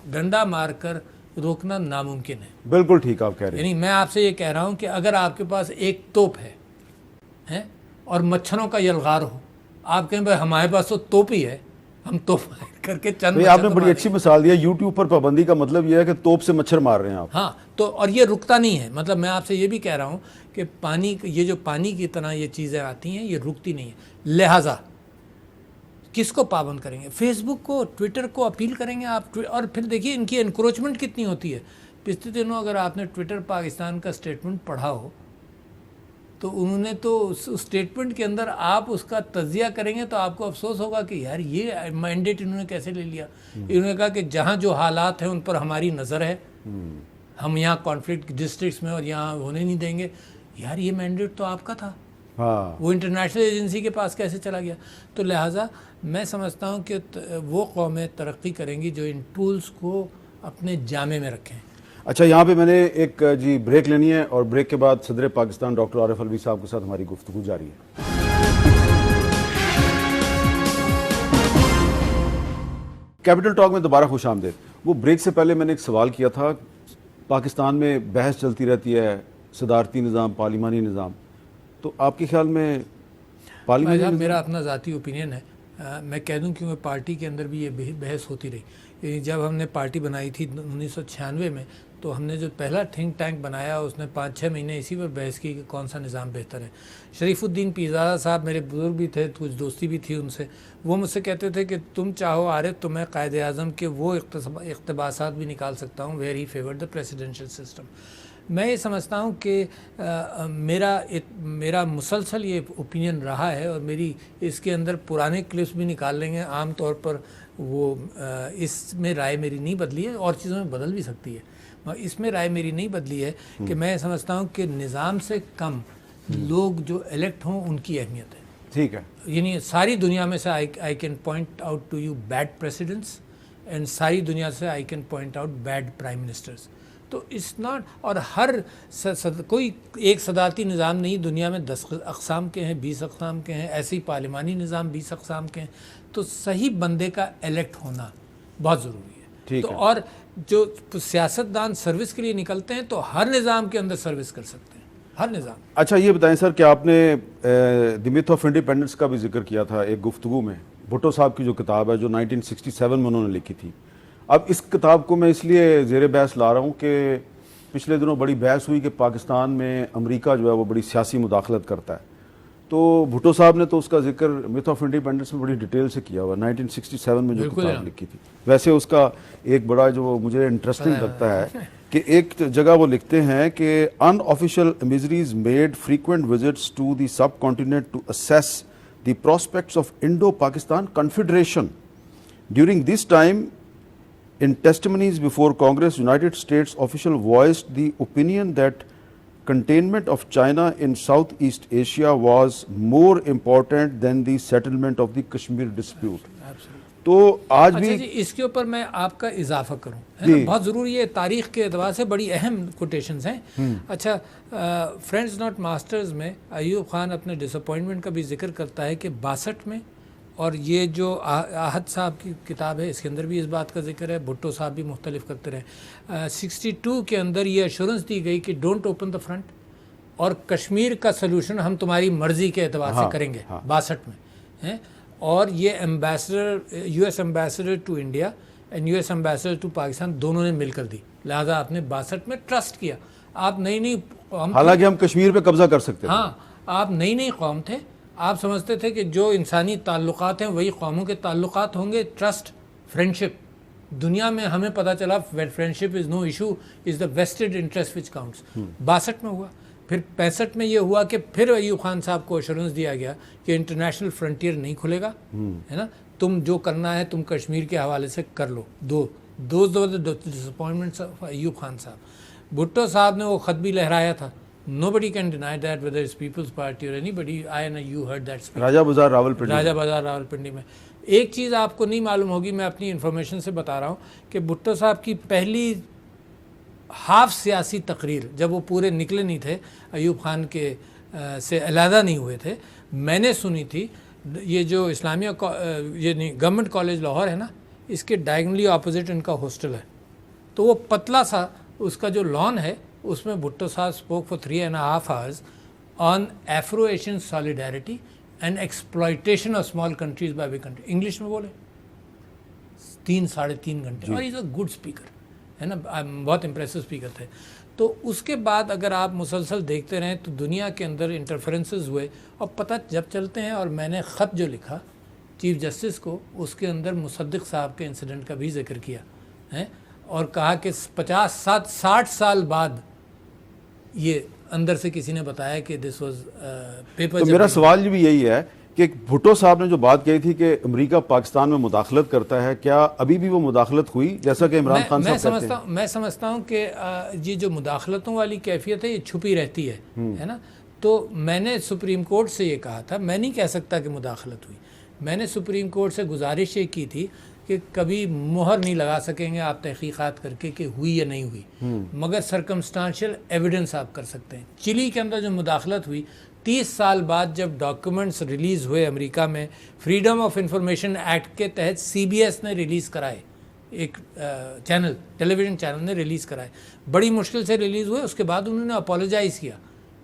ڈنڈا مار کر روکنا ناممکن ہے. بالکل ٹھیک آپ کہہ رہے ہیں. یعنی میں آپ سے یہ کہہ رہا ہوں کہ اگر آپ کے پاس ایک توپ ہے اور مچھروں کا یلغار ہو، آپ کہیں بھائی ہمارے پاس تو توپ ہی ہے، ہم توپ کر کے چند آپ نے بڑی اچھی مثال دیا. یوٹیوب پر پابندی کا مطلب یہ ہے کہ توپ سے مچھر مار رہے ہیں آپ. ہاں، تو اور یہ رکتا نہیں ہے. مطلب میں آپ سے یہ بھی کہہ رہا ہوں کہ یہ جو پانی کی طرح یہ چیزیں آتی ہیں یہ رکتی نہیں ہیں. لہٰذا کس کو پابند کریں گے؟ فیس بک کو، ٹویٹر کو اپیل کریں گے آپ. اور پھر دیکھیے ان کی انکروچمنٹ کتنی ہوتی ہے. پچھلے دنوں اگر آپ نے ٹویٹر پاکستان کا اسٹیٹمنٹ پڑھا ہو تو انہوں نے تو اس اسٹیٹمنٹ کے اندر آپ اس کا تجزیہ کریں گے تو آپ کو افسوس ہوگا کہ یار یہ مینڈیٹ انہوں نے کیسے لے لیا. انہوں نے کہا کہ جہاں جو حالات ہیں ان پر ہماری نظر ہے، ہم یہاں کانفلکٹ ڈسٹرکٹس میں اور یہاں ہونے نہیں دیں گے. یار یہ مینڈیٹ تو آپ کا تھا، وہ انٹرنیشنل ایجنسی کے پاس کیسے چلا گیا؟ تو لہٰذا میں سمجھتا ہوں کہ وہ قومیں ترقی کریں گی جو ان ٹولز کو اپنے جامے میں رکھیں. اچھا، یہاں پہ میں نے ایک بریک لینی ہے اور بریک کے بعد صدر پاکستان ڈاکٹر عارف الوی صاحب کے ساتھ ہماری گفتگو جاری ہے. کیپٹل ٹاک میں دوبارہ خوش آمدید. وہ بریک سے پہلے میں نے ایک سوال کیا تھا. پاکستان میں بحث چلتی رہتی ہے، صدارتی نظام، پارلیمانی نظام. تو آپ کے خیال میں پارلیمانی، میرا اپنا ذاتی اوپینین ہے، میں کہہ دوں کیونکہ پارٹی کے اندر بھی یہ بحث ہوتی رہی. جب ہم نے پارٹی بنائی تھی 1996 میں، تو ہم نے جو پہلا تھنک ٹینک بنایا اس نے 5-6 مہینے اسی پر بحث کی کہ کون سا نظام بہتر ہے. شریف الدین پیرزادہ صاحب میرے بزرگ بھی تھے، کچھ دوستی بھی تھی ان سے. وہ مجھ سے کہتے تھے کہ تم چاہو عارف تو میں قائد اعظم کے وہ اقتباسات بھی نکال سکتا ہوں where he favoured the presidential system. میں یہ سمجھتا ہوں کہ میرا مسلسل یہ اوپینین رہا ہے، اور میری اس کے اندر پرانے کلپس بھی نکال لیں گے. عام طور پر وہ اس میں رائے میری نہیں بدلی ہے، اور چیزوں میں بدل بھی سکتی ہے. اس میں رائے میری نہیں بدلی ہے کہ میں سمجھتا ہوں کہ نظام سے کم لوگ جو الیکٹ ہوں ان کی اہمیت ہے. ٹھیک ہے. یعنی ساری دنیا میں سے I can point out to you bad presidents, and ساری دنیا سے I can point out bad prime ministers. تو اٹس ناٹ، اور ہر کوئی ایک صدارتی نظام نہیں، دنیا میں 10 اقسام کے ہیں، 20 اقسام کے ہیں. ایسے ہی پارلیمانی نظام 20 اقسام کے ہیں. تو صحیح بندے کا الیکٹ ہونا بہت ضروری ہے. تو اور جو سیاستدان سروس کے لیے نکلتے ہیں تو ہر نظام کے اندر سروس کر سکتے ہیں، ہر نظام. اچھا یہ بتائیں سر کہ آپ نے دی میتھ آف انڈیپینڈنس کا بھی ذکر کیا تھا ایک گفتگو میں. بھٹو صاحب کی جو کتاب ہے جو 1967 میں انہوں نے لکھی تھی. اب اس کتاب کو میں اس لیے زیر بحث لا رہا ہوں کہ پچھلے دنوں بڑی بحث ہوئی کہ پاکستان میں امریکہ جو ہے وہ بڑی سیاسی مداخلت کرتا ہے. تو بھٹو صاحب نے تو اس کا ذکر میتھ آف انڈیپینڈنس میں بڑی ڈیٹیل سے کیا ہوا 1967 میں جو کتاب لکھی تھی. ویسے اس کا ایک بڑا جو مجھے انٹرسٹنگ لگتا ہے کہ ایک جگہ وہ لکھتے ہیں کہ in official embassies made frequent visits to the subcontinent to assess the prospects of Indo Pakistan confederation. During this time in testimonies before Congress, United States official voiced the opinion that containment of China in Southeast Asia was more important than the settlement of the Kashmir dispute. تو آج بھی اچھا جی اس کے اوپر میں آپ کا اضافہ کروں ہے نا بہت ضروری ہے تاریخ کے اعتبار سے بڑی اہم کوٹیشنز ہیں. اچھا فرینڈز ناٹ ماسٹرز میں ایوب خان اپنے ڈس اپوائنٹمنٹ کا بھی ذکر کرتا ہے کہ 62 میں اور یہ جو آحد صاحب کی کتاب ہے اس کے اندر بھی اس بات کا ذکر ہے, بھٹو صاحب بھی مختلف کرتے رہے. 62 کے اندر یہ ایشورنس دی گئی کہ ڈونٹ اوپن دا فرنٹ اور کشمیر کا سلوشن ہم تمہاری مرضی کے اعتبار سے کریں گے 62 میں ہیں. اور یہ ambassador U S ambassador to India and U S ambassador to Pakistan دونوں نے مل کر دی, لہٰذا آپ نے 62 میں ٹرسٹ کیا. آپ نئی قوم, حالانکہ ہم کشمیر پہ قبضہ کر سکتے ہیں. ہاں آپ نئی قوم تھے, آپ سمجھتے تھے کہ جو انسانی تعلقات ہیں وہی قوموں کے تعلقات ہوں گے. ٹرسٹ, فرینڈشپ, دنیا میں ہمیں پتہ چلا friendship is no issue, is the vested interest which counts. 62 میں ہوا. پھر 65 میں یہ ہوا کہ پھر ایوب خان صاحب کو ایشورنس دیا گیا کہ انٹرنیشنل فرنٹیئر نہیں کھلے گا, ہے نا, تم جو کرنا ہے تم کشمیر کے حوالے سے کر لو. Those disappointments of Ayub Khan صاحب. بھٹو صاحب نے وہ خط بھی لہرایا تھا. Nobody can deny that whether it's People's Party or anybody. I know you heard that speech. راجہ بازار راولپنڈی. راجہ بازار راولپنڈی میں. ایک چیز آپ کو نہیں معلوم ہوگی, میں اپنی انفارمیشن سے بتا رہا ہوں کہ بھٹو صاحب کی پہلی ہاف سیاسی تقریر جب وہ پورے نکلے نہیں تھے, ایوب خان کے سے علیحدہ نہیں ہوئے تھے, میں نے سنی تھی. یہ جو اسلامیہ یہ گورنمنٹ کالج لاہور ہے نا, اس کے ڈائگنلی اپوزٹ ان کا ہاسٹل ہے. تو وہ پتلا سا اس کا جو لان ہے اس میں بھٹو صاحب spoke for 3.5 hours on ایفرو Asian solidarity and exploitation of small countries by big country. English میں بولے 3-3.5 گھنٹے. اور از اے گڈ اسپیکر ہے نا, بہت امپریسو اسپیکر تھے. تو اس کے بعد اگر آپ مسلسل دیکھتے رہیں تو دنیا کے اندر انٹرفرنسز ہوئے اور پتہ جب چلتے ہیں. اور میں نے خط جو لکھا چیف جسٹس کو, اس کے اندر مصدق صاحب کے انسیڈنٹ کا بھی ذکر کیا ہے اور کہا کہ 60 سال بعد یہ اندر سے کسی نے بتایا کہ دس واز پیپر. تو میرا سوال بھی یہی ہے کہ بھٹو صاحب نے جو بات کہی تھی کہ امریکہ پاکستان میں مداخلت کرتا ہے, کیا ابھی بھی وہ مداخلت ہوئی جیسا کہ عمران خان صاحب کہتے ہیں؟ میں سمجھتا ہوں کہ یہ جو مداخلتوں والی کیفیت ہے یہ چھپی رہتی ہے نا. تو میں نے سپریم کورٹ سے یہ کہا تھا, میں نہیں کہہ سکتا کہ مداخلت ہوئی. میں نے سپریم کورٹ سے گزارش یہ کی تھی کہ کبھی مہر نہیں لگا سکیں گے آپ تحقیقات کر کے کہ ہوئی یا نہیں ہوئی, مگر سرکمسٹانشل ایویڈنس آپ کر سکتے ہیں. چلی کے اندر جو مداخلت ہوئی 30 سال بعد جب ڈاکیومنٹس ریلیز ہوئے امریکہ میں, فریڈم آف انفارمیشن ایکٹ کے تحت CBS نے ریلیز کرائے, ایک چینل ٹیلی ویژن چینل نے ریلیز کرائے, بڑی مشکل سے ریلیز ہوئے. اس کے بعد انہوں نے اپولوجائز کیا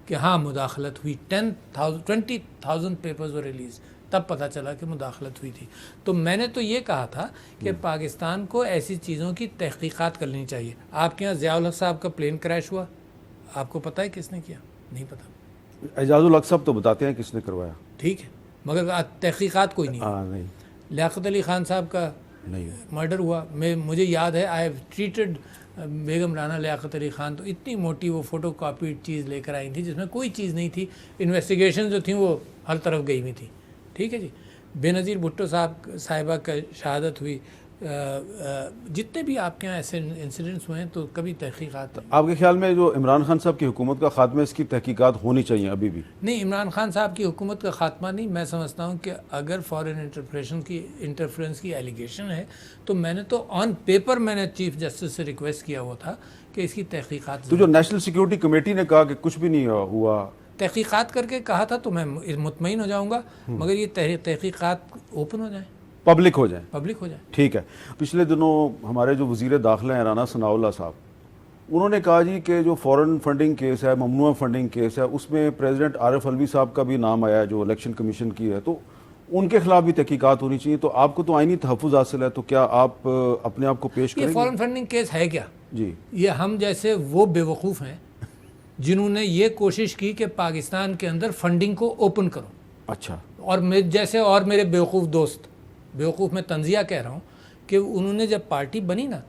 کہ ہاں مداخلت ہوئی. 20,000 پیپرز وہ ریلیز, تب پتہ چلا کہ مداخلت ہوئی تھی. تو میں نے تو یہ کہا تھا کہ پاکستان کو ایسی چیزوں کی تحقیقات کر لینی چاہیے. آپ کے یہاں ضیاء الحق صاحب کا پلین کریش ہوا, آپ کو پتہ ہے کس نے کیا؟ نہیں پتہ. اعجاز الحق صاحب تو بتاتے ہیں کس نے کروایا, ٹھیک ہے, مگر تحقیقات کوئی نہیں. نہیں. لیاقت علی خان صاحب کا نہیں مرڈر ہوا, مجھے یاد ہے آئی ہیو ٹریٹڈ بیگم رانا لیاقت علی خان. تو اتنی موٹی وہ فوٹو کاپیڈ چیز لے کر آئی تھی جس میں کوئی چیز نہیں تھی. انویسٹیگیشن جو تھیں وہ ہر طرف گئی ہوئی تھی. ٹھیک ہے جی. بے نظیر بھٹو صاحبہ کا شہادت ہوئی. جتنے بھی آپ کے یہاں ایسے انسیڈنٹس ہوئے ہیں تو کبھی تحقیقات. آپ کے خیال میں جو عمران خان صاحب کی حکومت کا خاتمہ, اس کی تحقیقات ہونی چاہیے ابھی بھی؟ نہیں, عمران خان صاحب کی حکومت کا خاتمہ نہیں. میں سمجھتا ہوں کہ اگر فارن انٹرفیرنس کی ایلیگیشن ہے تو میں نے تو آن پیپر میں نے چیف جسٹس سے ریکویسٹ کیا ہوا تھا کہ اس کی تحقیقات. تو جو نیشنل سیکیورٹی کمیٹی نے کہا کہ کچھ بھی نہیں ہوا, تحقیقات کر کے کہا تھا تو میں مطمئن ہو جاؤں گا, مگر یہ تحقیقات اوپن ہو جائیں, پبلک ہو جائیں. ٹھیک ہے. پچھلے دنوں ہمارے جو وزیر داخلہ ہیں رانا ثناء اللہ صاحب, انہوں نے کہا جی کہ جو فورن فنڈنگ کیس ہے, ممنوعہ فنڈنگ کیس ہے, اس میں پریزیڈنٹ عارف الوی صاحب کا بھی نام آیا ہے جو الیکشن کمیشن کی ہے, تو ان کے خلاف بھی تحقیقات ہونی چاہیے. تو آپ کو تو آئینی تحفظ حاصل ہے, تو کیا آپ اپنے آپ کو پیش کریں گے؟ یہ فورن فنڈنگ کیس ہے کیا جی؟ یہ ہم جیسے وہ بیوقوف ہیں جنہوں نے یہ کوشش کی کہ پاکستان کے اندر فنڈنگ کو اوپن کرو. اچھا. اور جیسے اور میرے بیوقوف دوست, بیوقوف میں تنزیہ کہہ رہا ہوں, کہ انہوں نے جب پارٹی بنی نا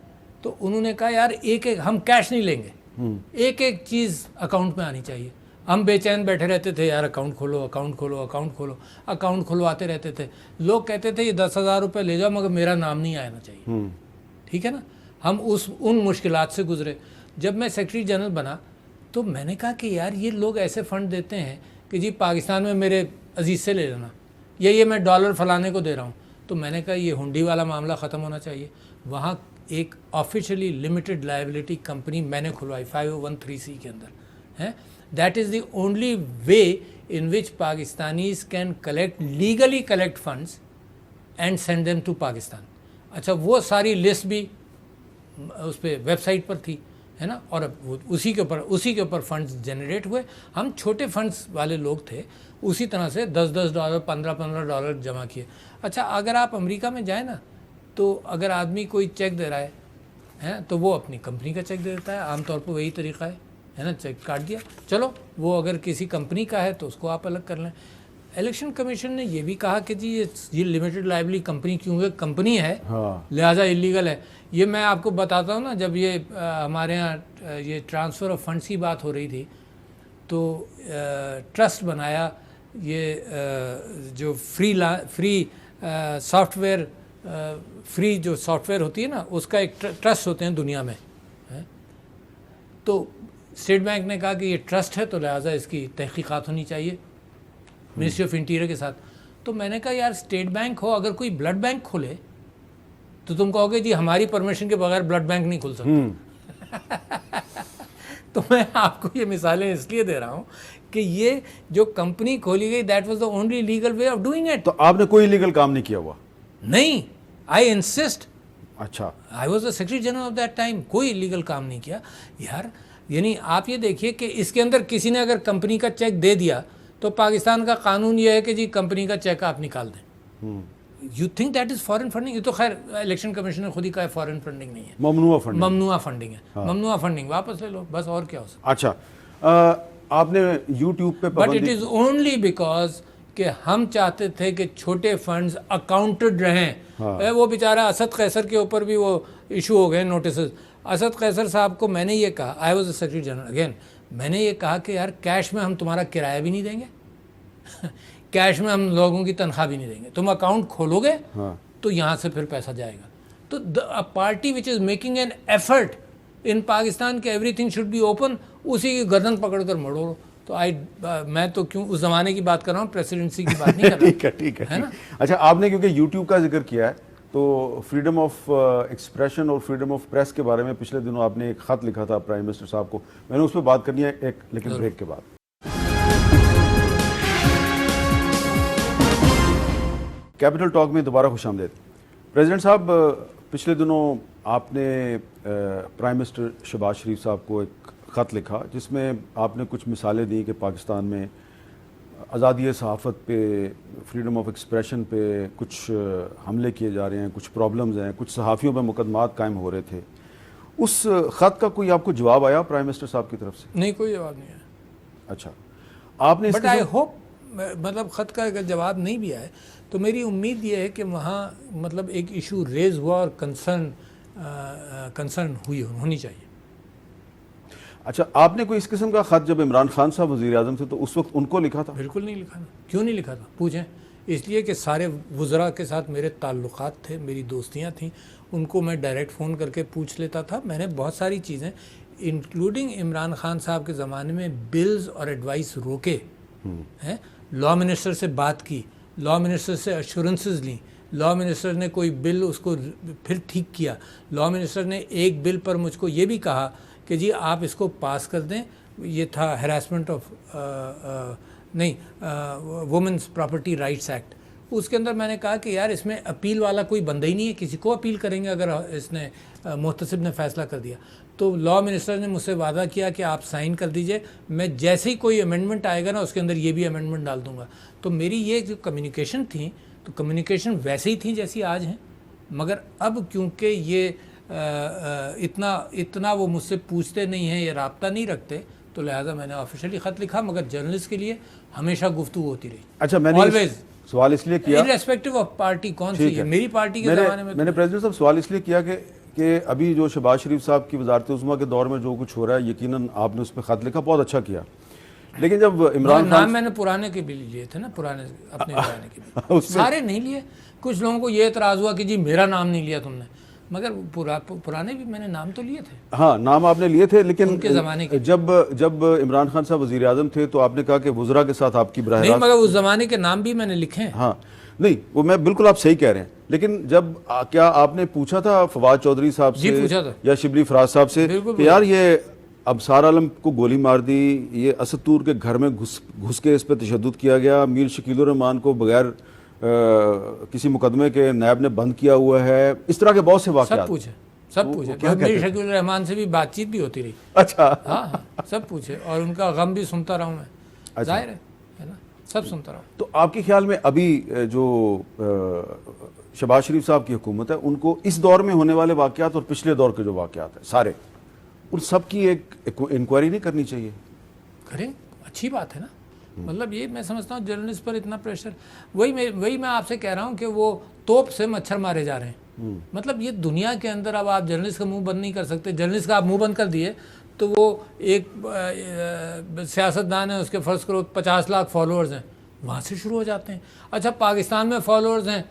تو انہوں نے کہا یار ایک ہم کیش نہیں لیں گے, ایک چیز اکاؤنٹ میں آنی چاہیے. ہم بے چین بیٹھے رہتے تھے, یار اکاؤنٹ کھولو, اکاؤنٹ کھولو, اکاؤنٹ کھولو, اکاؤنٹ کھلواتے رہتے تھے. لوگ کہتے تھے یہ 10,000 روپے لے جاؤ مگر میرا نام نہیں آنا چاہیے. ٹھیک ہے نا. ہم ان مشکلات سے گزرے. جب میں سیکرٹری جنرل بنا تو میں نے کہا کہ یار یہ لوگ ایسے فنڈ دیتے ہیں کہ جی پاکستان میں میرے عزیز سے لے لینا، یہ میں ڈالر فلانے کو دے رہا ہوں. تو میں نے کہا یہ ہنڈی والا معاملہ ختم ہونا چاہیے. وہاں ایک آفیشلی لمیٹڈ لائبلٹی کمپنی میں نے کھلوائی 5013C کے اندر ہے. That is the only way in which Pakistanis can collect legally collect funds and send them to Pakistan. اچھا وہ ساری لسٹ بھی اس پہ ویب سائٹ پر تھی ہے نا، اور اسی کے اوپر فنڈز جنریٹ ہوئے. ہم چھوٹے فنڈز والے لوگ تھے، اسی طرح سے $10 $15 جمع کیے. اچھا اگر آپ امریکہ میں جائیں نا تو اگر آدمی کوئی چیک دے رہا ہے تو وہ اپنی کمپنی کا چیک دے دیتا ہے. عام طور پر وہی طریقہ ہے نا، چیک کاٹ دیا. چلو وہ اگر کسی کمپنی کا ہے تو اس کو آپ الگ کر لیں. الیکشن کمیشن نے یہ بھی کہا کہ جی یہ لمیٹڈ لائبلٹی کمپنی کیونکہ کمپنی ہے لہٰذا اللیگل ہے. یہ میں آپ کو بتاتا ہوں نا، جب یہ ہمارے ہاں یہ ٹرانسفر آف فنڈس کی بات ہو رہی تھی تو ٹرسٹ بنایا یہ جو فری سافٹ ویئر فری جو سافٹ ویئر ہوتی ہے نا اس کا ایک ٹرسٹ ہوتے ہیں دنیا میں. تو اسٹیٹ بینک نے کہا کہ یہ ٹرسٹ ہے تو لہٰذا اس کی تحقیقات ہونی چاہیے منسٹری آف انٹیریئر کے ساتھ. تو میں نے کہا یار اسٹیٹ بینک ہو، اگر کوئی بلڈ بینک کھولے تو تم کہو گے جی ہماری پرمیشن کے بغیر بلڈ بینک نہیں کھل سکتا. تو میں آپ کو یہ مثالیں اس لیے دے رہا ہوں کہ یہ جو کمپنی کھولی گئی that was the only legal way of doing it. تو آپ نے کوئی لیگل کام نہیں کیا ہوا؟ نہیں، آئی انسسٹ. اچھا، I was the secretary general of that time. کوئی لیگل کام نہیں کیا یار. یعنی آپ یہ دیکھیے کہ اس کے اندر کسی نے اگر کمپنی کا چیک دے دیا تو پاکستان کا قانون یہ ہے کہ جی کمپنی کا چیک آپ نکال دیں. You think that is foreign funding? یہ تو خیر الیکشن کمیشن نے خود ہی کہا ہے فارن فنڈنگ نہیں ہے، ممنوعہ فنڈنگ ہے. ممنوعہ فنڈنگ واپس لے لو بس، اور کیا ہو سکتا. اچھا آپ نے یوٹیوب پہ but it is only because کہ ہم چاہتے تھے کہ چھوٹے فنڈز اکاؤنٹڈ رہیں. وہ بیچارہ اسد قیصر کے اوپر بھی وہ ایشو ہو گئے نوٹسز. اسد قیصر صاحب کو میں نے یہ کہا، I was a secretary general again, میں نے یہ کہا کہ یار کیش میں ہم تمہارا کرایہ بھی نہیں دیں گے، کیش میں ہم لوگوں کی تنخواہ بھی نہیں دیں گے. تم اکاؤنٹ کھولو گے تو یہاں سے پھر پیسہ جائے گا. تو party which is making an effort in Pakistan کہ everything should be open, اسی کی گردن پکڑ کر موڑو. تو میں تو کیوں اس زمانے کی بات کر رہا ہوں، پریسیڈنسی کی بات نہیں کر رہا. ٹھیک ہے نا. اچھا آپ نے کیونکہ یوٹیوب کا ذکر کیا ہے تو فریڈم آف ایکسپریشن اور فریڈم آف پریس کے بارے میں پچھلے دنوں آپ نے ایک خط لکھا تھا پرائم منسٹر صاحب کو. میں نے اس پہ بات کرنی ہے ایک، لیکن بریک کے بعد. کیپٹل ٹاک میں دوبارہ خوش آمدید. پریزیڈنٹ صاحب پچھلے دنوں آپ نے پرائم منسٹر شہباز شریف صاحب کو ایک خط لکھا جس میں آپ نے کچھ مثالیں دی کہ پاکستان میں آزادی صحافت پہ، فریڈم آف ایکسپریشن پہ کچھ حملے کیے جا رہے ہیں، کچھ پرابلمز ہیں، کچھ صحافیوں پہ مقدمات قائم ہو رہے تھے. اس خط کا کوئی آپ کو جواب آیا پرائم منسٹر صاحب کی طرف سے؟ نہیں، کوئی جواب نہیں آیا. اچھا آپ نے، بٹ آئی ہوپ مطلب خط کا اگر جواب نہیں بھی آئے تو میری امید یہ ہے کہ وہاں مطلب ایک ایشو ریز ہوا اور کنسرن ہونی چاہیے. اچھا آپ نے کوئی اس قسم کا خط جب عمران خان صاحب وزیر اعظم تھے تو اس وقت ان کو لکھا تھا؟ بالکل نہیں لکھا تھا. کیوں نہیں لکھا تھا پوچھیں. اس لیے کہ سارے وزراء کے ساتھ میرے تعلقات تھے، میری دوستیاں تھیں، ان کو میں ڈائریکٹ فون کر کے پوچھ لیتا تھا. میں نے بہت ساری چیزیں انکلوڈنگ عمران خان صاحب کے زمانے میں بلز اور ایڈوائس روکے ہیں. لا منسٹر سے بات کی، لا منسٹر سے ایشورنسز لیں، لا منسٹر نے کوئی بل اس کو پھر ٹھیک کیا. لا منسٹر نے ایک بل پر مجھ کو یہ بھی کہا کہ جی آپ اس کو پاس کر دیں. یہ تھا harassment of women's property rights act. اس کے اندر میں نے کہا کہ یار اس میں اپیل والا کوئی بندہ ہی نہیں ہے، کسی کو اپیل کریں گے اگر اس نے محتسب نے فیصلہ کر دیا. تو لا منسٹر نے مجھ سے وعدہ کیا کہ آپ سائن کر دیجئے، میں جیسے ہی کوئی امینڈمنٹ آئے گا نا اس کے اندر یہ بھی امینڈمنٹ ڈال دوں گا. تو میری یہ جو کمیونیکیشن تھی تو کمیونیکیشن ویسے ہی تھیں جیسی آج ہیں، مگر اب کیونکہ یہ اتنا وہ مجھ سے پوچھتے نہیں ہیں یا رابطہ نہیں رکھتے تو لہٰذا میں نے آفیشیلی خط لکھا. مگر جرنلسٹ کے لیے ہمیشہ گفتگو ہوتی رہی. اچھا میں نے سوال اس لیے کیا irrespective آف پارٹی کون سی ہے. میری پارٹی کے زمانے میں نے پریزیڈنٹ صاحب سوال اس لیے کیا کہ ابھی جو شہباز شریف صاحب کی وزارت عظمیٰ کے دور میں جو کچھ ہو رہا ہے یقیناً آپ نے اس پہ خط لکھا، بہت اچھا کیا. لیکن جب عمران خان، نام میں نے پرانے کے بھی لیے تھے نا، پرانے اپنے زمانے کے بھی سارے نہیں لیے. کچھ لوگوں کو یہ اعتراض ہوا کہ جی میرا نام نہیں لیا تم نے. مگر پرانے بھی میں نے نام تو لیے تھے. ہاں نام آپ نے لیے تھے، لیکن ان کے زمانے کے جب عمران خان صاحب وزیر اعظم تھے تو آپ نے کہا کہ وزراء کے ساتھ آپ کی براہ نہیں، راست. مگر اس زمانے کے نام بھی میں نے لکھے ہیں. ہاں نہیں، وہ میں بالکل آپ صحیح کہہ رہے ہیں، لیکن جب کیا آپ نے پوچھا تھا فواد چودھری صاحب جی سے پوچھا تھا. یا شبلی فراز صاحب سے بالکل کہ یار یہ ابصار عالم کو گولی مار دی، یہ اسد طور کے گھر میں گھس کے اس پہ تشدد کیا گیا، میر شکیل الرحمان کو بغیر کسی مقدمے کے نیب نے بند کیا ہوا ہے، اس طرح کے بہت سے واقعات. سب پوچھے میر شکیل الرحمان سے بھی بات چیت بھی ہوتی رہی. اچھا ہاں سب پوچھے، اور ان کا غم بھی سنتا رہا ہوں میں. ظاہر ہے نا، سب سنتا رہا ہوں. تو آپ کے خیال میں ابھی جو شہباز شریف صاحب کی حکومت ہے، ان کو اس دور میں ہونے والے واقعات اور پچھلے دور کے جو واقعات ہیں سارے، ان سب کی ایک انکوائری نہیں کرنی چاہیے؟ کریں، اچھی بات ہے نا. مطلب یہ میں سمجھتا ہوں جرنلسٹ پر اتنا پریشر، وہی میں آپ سے کہہ رہا ہوں کہ وہ توپ سے مچھر مارے جا رہے ہیں. مطلب یہ دنیا کے اندر اب آپ جرنلسٹ کا منہ بند نہیں کر سکتے. جرنلسٹ کا آپ منہ بند کر دیے تو وہ ایک سیاستدان ہے، اس کے فرض کرو 50 لاکھ فالوورز ہیں، وہاں سے شروع ہو جاتے ہیں. اچھا پاکستان میں فالوورز ہیں،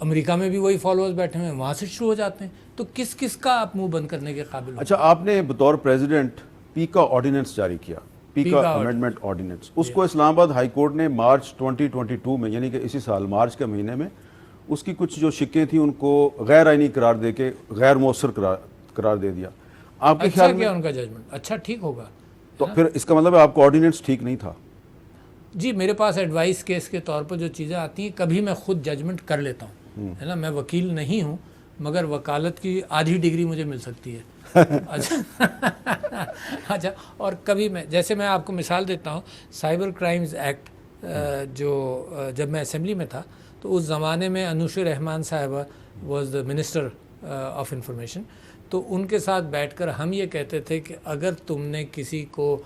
امریکہ میں بھی وہی فالوورز بیٹھے ہوئے ہیں، وہاں سے شروع ہو جاتے ہیں. تو کس کا آپ منہ بند کرنے کے قابل ہو؟ اچھا آپ نے بطور پریزیڈنٹ پی کا آرڈیننس جاری کیا، پی کا امینڈمنٹ آرڈیننس، اس کو اسلام آباد ہائی کورٹ نے مارچ 2022 میں، یعنی کہ اسی سال مارچ کے مہینے میں، اس کی کچھ جو شکیں تھیں ان کو غیر آئینی قرار دے کے غیر مؤثر قرار دے دیا. آپ کے اچھا خیال میں کیا ان کا ججمنٹ؟ اچھا ٹھیک ہوگا. تو پھر اس کا مطلب ہے آپ کو آرڈیننس ٹھیک نہیں تھا؟ جی میرے پاس ایڈوائس کیس کے طور پر جو چیزیں آتی ہیں کبھی میں خود ججمنٹ کر لیتا ہوں، ہے نا. میں وکیل نہیں ہوں، مگر وکالت کی آدھی ڈگری مجھے مل سکتی ہے. اچھا اور کبھی میں، جیسے میں آپ کو مثال دیتا ہوں، سائبر کرائمز ایکٹ جو جب میں اسمبلی میں تھا تو اس زمانے میں انوش رحمان صاحبہ was the minister of information. تو ان کے ساتھ بیٹھ کر ہم یہ کہتے تھے کہ اگر تم نے کسی کو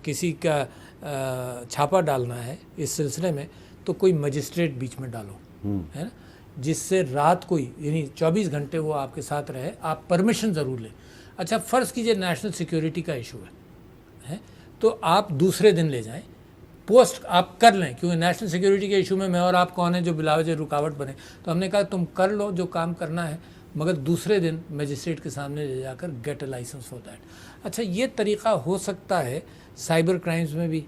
کسی کا چھاپا ڈالنا ہے اس سلسلے میں تو کوئی مجسٹریٹ بیچ میں ڈالو، ہے نا، جس سے رات کو ہی، یعنی 24 گھنٹے وہ آپ کے ساتھ رہے. آپ پرمیشن ضرور لیں. اچھا فرض کیجئے نیشنل سیکیورٹی کا ایشو ہے تو آپ دوسرے دن لے جائیں، پوسٹ آپ کر لیں، کیونکہ نیشنل سیکیورٹی کے ایشو میں اور آپ کون ہیں جو بلا وجہ رکاوٹ بنے. تو ہم نے کہا تم کر لو جو کام کرنا ہے، مگر دوسرے دن میجسٹریٹ کے سامنے لے جا کر get a licence for that. اچھا یہ طریقہ ہو سکتا ہے سائبر کرائمز میں بھی،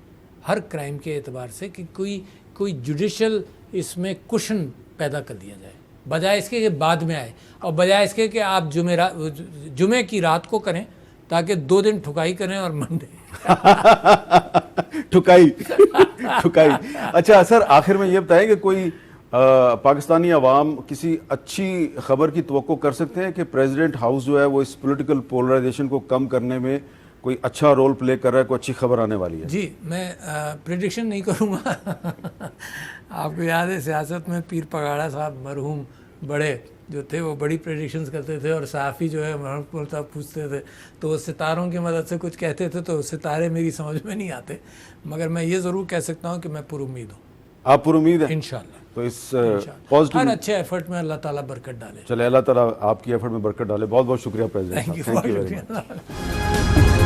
ہر کرائم کے اعتبار سے، کہ کوئی جوڈیشل اس میں کشن پیدا کر دیا جائے، بجائے اس کے کہ بعد میں آئے، اور بجائے اس کے کہ آپ جمعے کی رات کو کریں تاکہ 2 دن ٹھکائی کریں اور منڈے ٹھکائی. اچھا سر آخر میں یہ بتائیں کہ کوئی پاکستانی عوام کسی اچھی خبر کی توقع کر سکتے ہیں کہ پریزیڈنٹ ہاؤس جو ہے وہ اس پولیٹیکل پولرائزیشن کو کم کرنے میں کوئی اچھا رول پلے کر رہا ہے، کوئی اچھی خبر آنے والی ہے؟ جی میں پریڈکشن نہیں کروں گا. آپ کو یاد ہے سیاست میں پیر پگاڑا صاحب مرحوم بڑے جو تھے وہ بڑی پریڈکشنز کرتے تھے، اور صحافی جو ہے مرحوم پوچھتے تھے تو وہ ستاروں کی مدد سے کچھ کہتے تھے، تو ستارے میری سمجھ میں نہیں آتے. مگر میں یہ ضرور کہہ سکتا ہوں کہ میں پر امید ہوں. آپ پر امید ہیں؟ انشاءاللہ. تو اس پازیٹیو ہر اچھے ایفرٹ میں اللہ تعالیٰ برکت ڈالے. چلے اللہ تعالیٰ آپ کی ایفرٹ میں برکت ڈالے. بہت بہت شکریہ پریزیڈنٹ صاحب. Thank you very much.